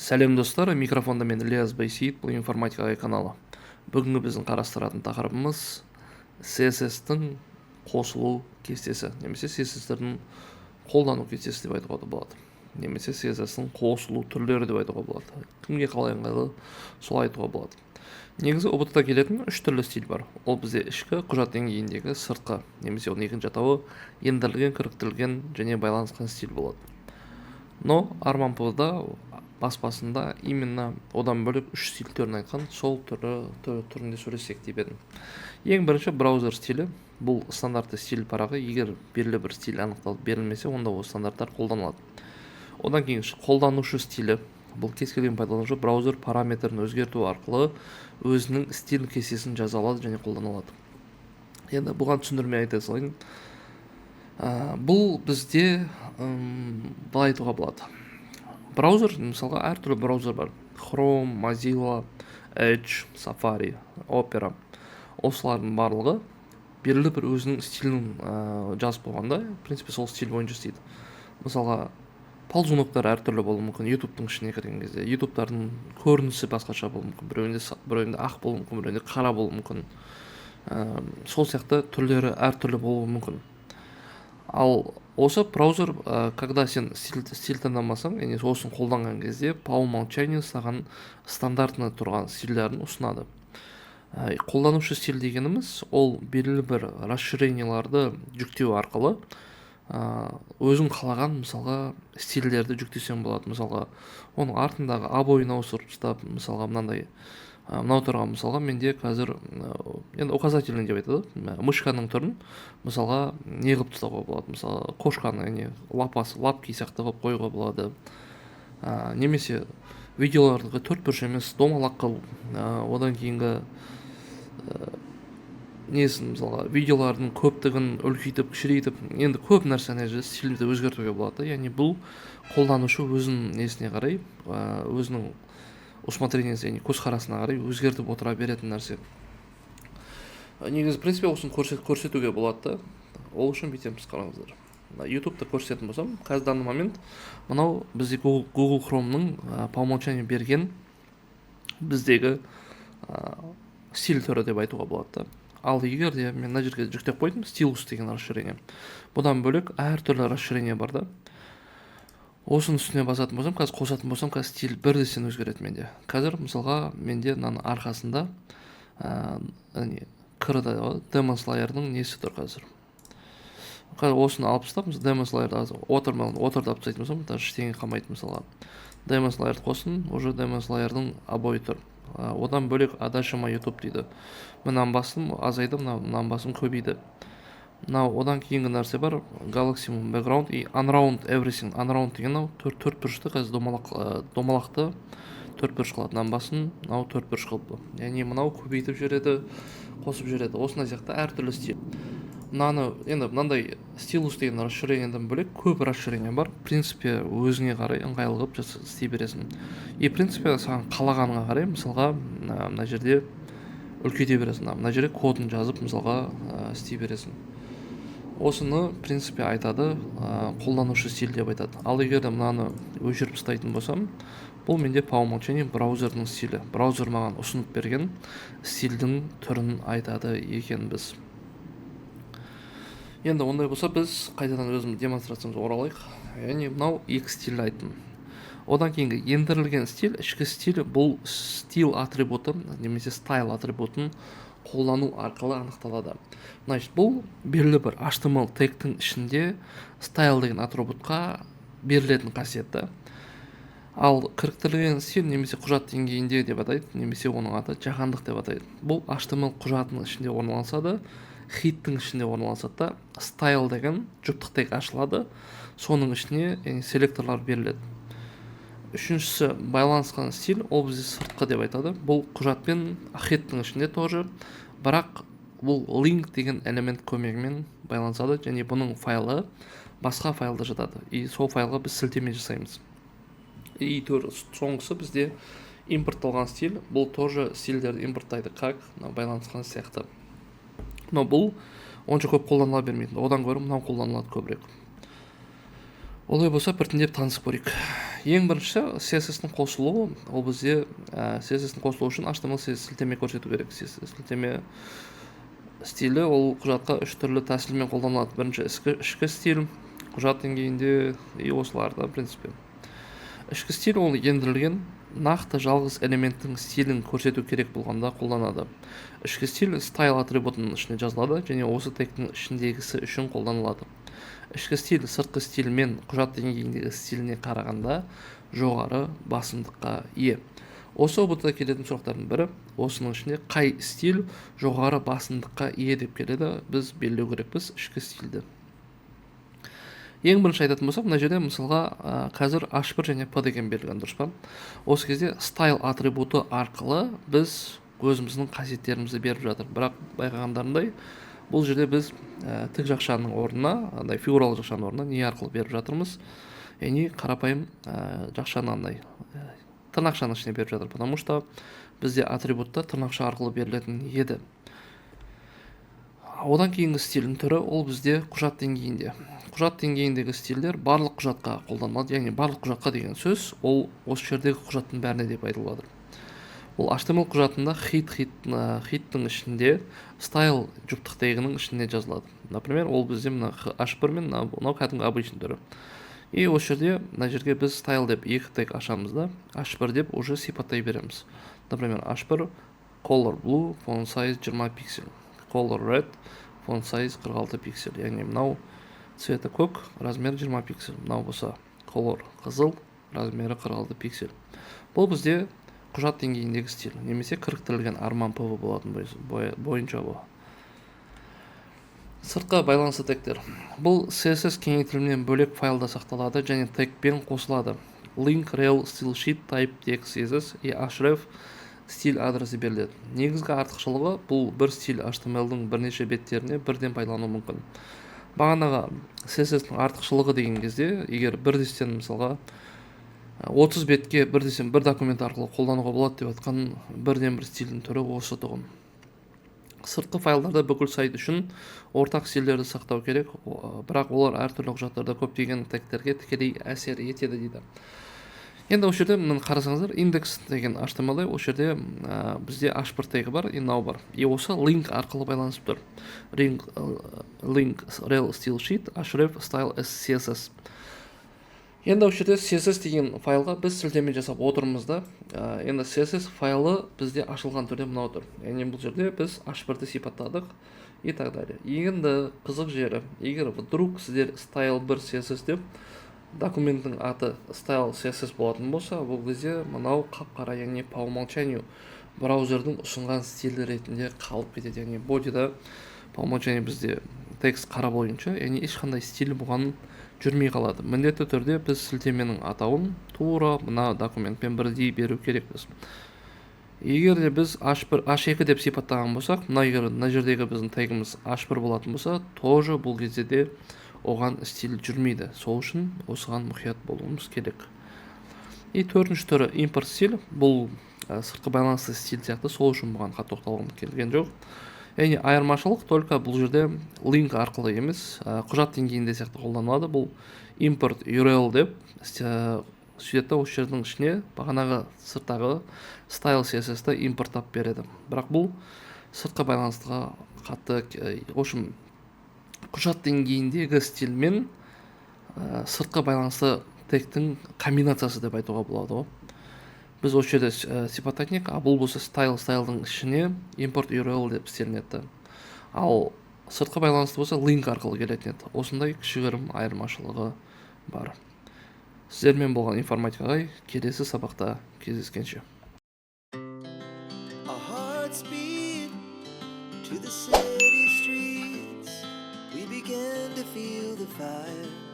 Сәлем достар, микрофонда мен Ильяс Байсейіт, бұл информатикаға каналы. Бүгінгі біздің қарастыратын тақырыбымыз CSS-тің қосылу кестесі, немесе CSS-тердің қолдану кестесі деп айтуға болады. Немесе CSS-тің қосылу түрлері деп айтуға болады. Кімге қалай ыңғайлы, сол айтуға болады. Негізі ұбт-та келетін үш түрлі стиль бар. Ол бізде ішкі, құжат деңгейіндегі, сыртқы, немесе оның екінші атауы ендірілген, кіріктірілген және байланысқан стиль болады. Но Armanpod-да баспасында именно одан бөлек үш стиль түрін айтқан, сол түрінде сөйлессек деп едім. Ең бірінші браузер стилі. Бұл стандартты стиль парағы. Егер белгілі бір стиль анықталып берілмесе, онда ол стандарттар қолданылады. Одан кейін қолданушы стилі. Бұл кез келген пайдаланушы браузер параметрін өзгерту арқылы өзінің стиль кестесін жаза алады және қолданылады. Енді бұған түсіндірме айта салайын. Бұл бізде былай айтуға болады. Браузер, мысалға, әртүрлі браузер бар. Chrome, Mozilla, Edge, Safari, Opera. Осылардың барлығы белгілі бір өзінің стилін жазып қойғанда, в принципе, сол стиль бойынша істейді. Мысалға, ползуноктар әртүрлі болуы мүмкін. YouTube-тың ішіне кірген кезде YouTube-тардың көрінісі басқаша болуы мүмкін. Біреуінде ақ болуы мүмкін, біреуінде қара болуы мүмкін. Сол сияқты түрлері әртүрлі болуы мүмкін. Ал осы браузер, когда сен стиль таңдамасаң, яғни осын қолданған кезде, по умолчанию саған стандартны тұрған стильдерін ұсынады. Қолданушы стиль дегеніміз, ол белгілі бір расширенияларды жүктеу арқылы өзің қалаған, мысалға, стильдерді жүктесең болады. Мысалға, оның артындағы обойын ауыстырып тастап, мысалға, мынау тұрған, мысалға, менде қазір енді указательный деп айтады, мышканың түрін, мысалға, не қылып тастауға болады. Мысалы, кошканы, лапки сияқты қылып қоюға болады. Немесе видеоларды төрт бұрыш емес, домалақ қыл, одан кейінгі несін, мысалға, видеолардың көптігін үлкейтіп, кішірейтіп, енді көп нәрсені стильді өзгертуге болады. Яғни бұл қолданушы өзінің несіне қарай, өзінің усмотрениесі, яғни көзқарасына қарай өзгертіп отыра беретін нәрсе. Негізі, принципе, осын көрсетуге болады. Ол үшін бүйтеміз, қараңыздар. YouTube-та көрсететін болсам, қазір данный момент мынау бізде Google Chrome'ның по умолчанию берген біздегі стиль түрі деп айтуға болады. Ал егер де мен мына жерге жүктеп қойдым, стилус деген расширение. Бұдан бөлек әртүрлі расширение бар да. Осының үстіне басатын болсам, қазір қосатын болсам, қазір стиль бірдесен өзгереді менде. Қазір, мысалға, менде мынаның арқасында кірді Demon Slayer'ның несі тұр қазір. Қазір осыны алып тастап, Demon Slayer'ды отырды алып тастайтын болсам, даже ештеңе қалмайды, мысалға. Demon Slayer'ды қосын, уже Demon Slayer'ның обойы тұр. Одан бөлек Adashima YouTube дейді. Мынан басым азайды, мынан басым көбейді. Одан кейінгі нәрсе бар, Galaxy Background и Unround Everything. Unround деген төрт бұрышты, қазір домалақты төрт бұрыш қылады. Мынан басын төрт бұрыш қылды. Яғни мынау көбейтіп жүреді, қосып жүреді. Осындай сияқты әртүрлі стиль. Енді мынандай стилус деген расширениеден бөлек көп расширение бар. В принципе, өзіңе қарай ыңғайлы қылып істей бересің. И принципе, саған қалағаныңа қарай, мысалға, мына жерде үлкейте бересің. Мына жерде кодын жазып, мысалға, істей бересің. Осыны, в принципе, айтады, қолданушы стиль деп айтады. Ал егер де мынаны өшіріп тастайтын болсам, бұл менде по умолчанию браузердің стилі. Браузер маған ұсынып берген стильдің түрін айтады екенбіз. Енді ондай болса, біз қайтадан өзіміз демонстрациямызға оралайық. Яғни мынау екі стиль айттым. Одан кейінгі ендірілген стиль, ішкі стиль, бұл стиль атрибутын, немесе стайл атрибутын қолдану арқылы анықталады. Значит, бұл белгілі бір HTML тегтің ішінде стайл деген атрибутқа берілетін қасиетті. Ал кіріктірілген стиль немесе құжат деңгейінде деп атайды, немесе оның аты жаһандық деп атайды. Бұл HTML құжатының ішінде орналасады, хиттің ішінде орналасады да, стайл деген жұптық тег ашылады, соның ішіне селекторлар беріледі. Үшіншісі байланысқан стиль, ол бізде сыртқы деп айтады. Бұл құжатпен хиттің ішінде тоже, бірақ бұл link деген элемент көмегімен байланысады, және бұның файлы басқа файлды жатады. И сол файлға біз сілтеме жасаймыз. И соңғысы бізде импортталған стиль, бұл тоже стильдерді импорттайды, как байланысқан сияқты. Но бұл онша көп қолданыла бермейді. Одан гөрі мынау қолданылады көбірек. Олай болса, біртіндеп танысып көрейік. ең бірінші CSS-тің қосылуы, ол бізде CSS-тің қосылуы үшін HTML сілтеме көрсету керек. CSS сілтеме стилі ол құжатқа үш түрлі тәсілмен қолданылады. Бірінші ішкі стиль, құжат деңгейінде и осыларда, в принципе. Ішкі стиль ол ендірілген нақты жалғыз элементтің стилін көрсету керек болғанда қолданады. Ішкі стиль style атрибутының ішіне жазылады және осы тегтің ішіндегісі үшін қолданылады. Ішкі стиль сыртқы стиль мен құжат деңгейіндегі стиліне қарағанда жоғары басымдыққа ие. Осы ұбытта келетін сұрақтардың бірі, осының ішінде қай стиль жоғары басымдыққа ие деп келеді, біз белгілеу керекпіз ішкі стильді. Ең бірінші айтатын болсақ, мына жерде мысалға қазір H1 және P деген берілген, дұрыс па? Осы кезде style атрибуты арқылы біз өзіміздің қасиеттерімізді беріп жатыр. Бірақ байқағандарындай, бұл жерде біз тік жақшаның орнына, андай фигуралық жақшаның орнына не арқылы беріп жатырмыз? Яғни қарапайым жақшаны андай тырнақшаның ішіне беріп жатыр, потому что бізде атрибуттар тырнақша арқылы берілетін еді. Одан кейінгі стилдің түрі ол бізде құжат деңгейінде. Құжат деңгейіндегі стильдер барлық құжатқа қолданылады, яғни барлық құжатқа деген сөз ол осы жердегі құжаттың бәріне деп айтылады. Ол HTML құжатында хиттің ішінде style жұптық тегінің ішінде жазылады. Например, ол бізде мына H1 мен мынау кәдімгі обычный түрі. И осы жерде мына жерге біз style деп екі тег ашамыз да, H1 деп уже сипаттай береміз. Например, H1 color blue, font size 20 пиксель, color red, font size 46 пиксель. Яғни мынау цветі көк, размері 20 пиксель. Мынау болса color қызыл, размері 46 пиксель. Бұл бізде құжат деңгейіндегі стиль, немесе кіріктірілген арман PV болатын бойынша бұл. Сыртқы байланысты тегтер. Бұл CSS кеңейтілімнен бөлек файлда сақталады және тегпен қосылады. Link, rel, style sheet, type, text, CSS и href стиль адресі беріледі. Негізгі артықшылығы бұл бір стиль HTML-дің бірнеше беттеріне бірден пайдалану мүмкін. Бағанағы CSS-тің артықшылығы деген кезде, егер бірдестен мысалға 30 бетке бірдесен бір документ арқылы қолдануға болады деп атқан бірден бір стильдің түрі осы тұғын. Сыртқы файлдарда бүкіл сайт үшін ортақ стильдерді сақтау керек, бірақ олар әртүрлі құжаттарда көптеген тегтерге тікелей әсер етеді дейді. Енді осы жерде мына қарасаңыздар, индекс деген HTML, осы жерде бізде H1 тегі бар, мынау бар. И осы link арқылы байланысып тұр. Link, rel, style sheet, href, style, CSS. Енді осы жерде CSS деген файлға біз сілтеме жасап отырмыз да. Енді CSS файлы бізде ашылған түрде мынау тұр. Яғни бұл жерде біз H1-ді сипаттадық и так далее. Енді қызық жері, егер вдруг сіздер style 1 CSS деп документтің аты style CSS болатын болса, бұл кезде мынау қап-қара, яғни по умолчанию браузердің ұсынған стилі ретінде қалып кетеді. Яғни бодида по умолчанию бізде текст қара бойынша, яғни ешқандай стиль бұған жүрмей қалады. Міндетті түрде біз сілтеменің атауын тура мына документпен бірдей беру керекпіз. Егер де біз H2 деп сипаттаған болсақ, мына жердегі біздің тегіміз H1 болатын болса, тоже бұл кезде де оған стиль жүрмейді. Сол үшін осыған мұқият болуымыз керек. И төртінші түрі импорт стиль. Бұл сыртқы байланысты стиль сияқты, сол үшін бұған қатты тоқталғым келген жоқ. Яғни айырмашылық только бұл жерде link арқылы емес, құжат деңгейінде сияқты қолданылады. Бұл import URL деп сөйтеді, осы жердің ішіне бағанағы сырттағы style CSS-ті импорттап береді. Бірақ бұл сыртқы байланыстыға қатты,ошым құжат деңгейіндегі стиль мен сыртқы байланысты тегтің комбинациясы деп айтуға болады. Біз осы жерде сипаттайтын, бұл болса style-дің ішіне import URL деп істелінеді. Ал сыртқы байланысты болса link арқылы келетін еді. Осындай кішігірім айырмашылығы бар. Сіздермен болған информатикаға келесі сабақта кездескенше. Our hearts beat to the city streets. We began to feel the fire.